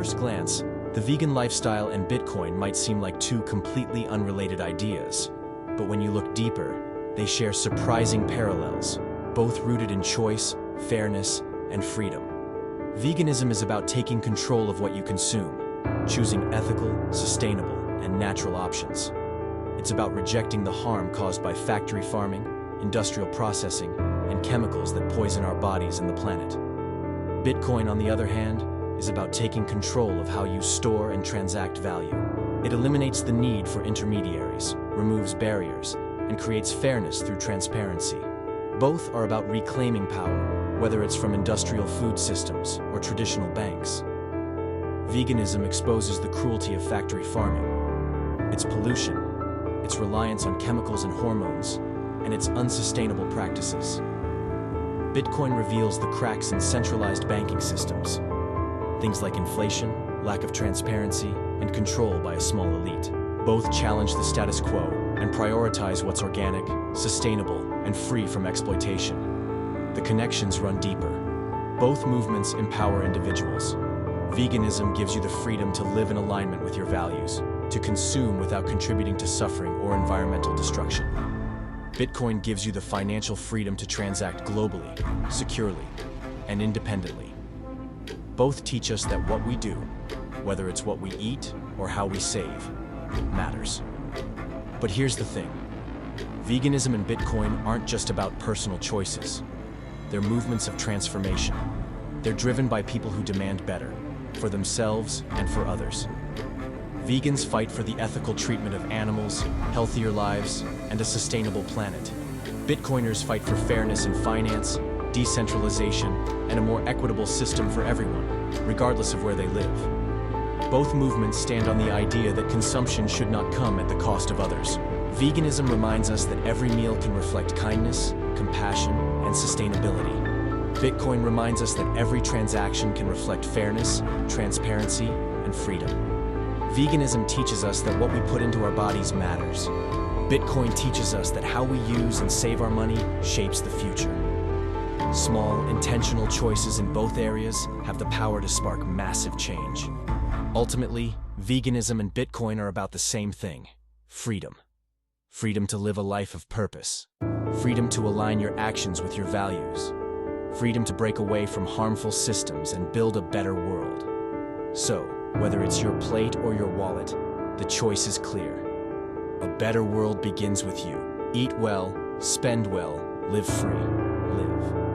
first glance, the vegan lifestyle and Bitcoin might seem like two completely unrelated ideas. But when you look deeper, they share surprising parallels, both rooted in choice, fairness, and freedom. Veganism is about taking control of what you consume, choosing ethical, sustainable, and natural options. It's about rejecting the harm caused by factory farming, industrial processing, and chemicals that poison our bodies and the planet. Bitcoin, on the other hand, is about taking control of how you store and transact value. It eliminates the need for intermediaries, removes barriers, and creates fairness through transparency. Both are about reclaiming power, whether it's from industrial food systems or traditional banks. Veganism exposes the cruelty of factory farming, its pollution, its reliance on chemicals and hormones, and its unsustainable practices. Bitcoin reveals the cracks in centralized banking systems. Things like inflation, lack of transparency, and control by a small elite. Both challenge the status quo and prioritize what's organic, sustainable, and free from exploitation. The connections run deeper. Both movements empower individuals. Veganism gives you the freedom to live in alignment with your values, to consume without contributing to suffering or environmental destruction. Bitcoin gives you the financial freedom to transact globally, securely, and independently. Both teach us that what we do, whether it's what we eat or how we save, matters. But here's the thing. Veganism and Bitcoin aren't just about personal choices. They're movements of transformation. They're driven by people who demand better, for themselves and for others. Vegans fight for the ethical treatment of animals, healthier lives, and a sustainable planet. Bitcoiners fight for fairness in finance, decentralization, and a more equitable system for everyone, regardless of where they live. Both movements stand on the idea that consumption should not come at the cost of others. Veganism reminds us that every meal can reflect kindness, compassion, and sustainability. Bitcoin reminds us that every transaction can reflect fairness, transparency, and freedom. Veganism teaches us that what we put into our bodies matters. Bitcoin teaches us that how we use and save our money shapes the future. Small, intentional choices in both areas have the power to spark massive change. Ultimately, veganism and Bitcoin are about the same thing: freedom. Freedom to live a life of purpose. Freedom to align your actions with your values. Freedom to break away from harmful systems and build a better world. So, whether it's your plate or your wallet, the choice is clear. A better world begins with you. Eat well, spend well, live free. Live.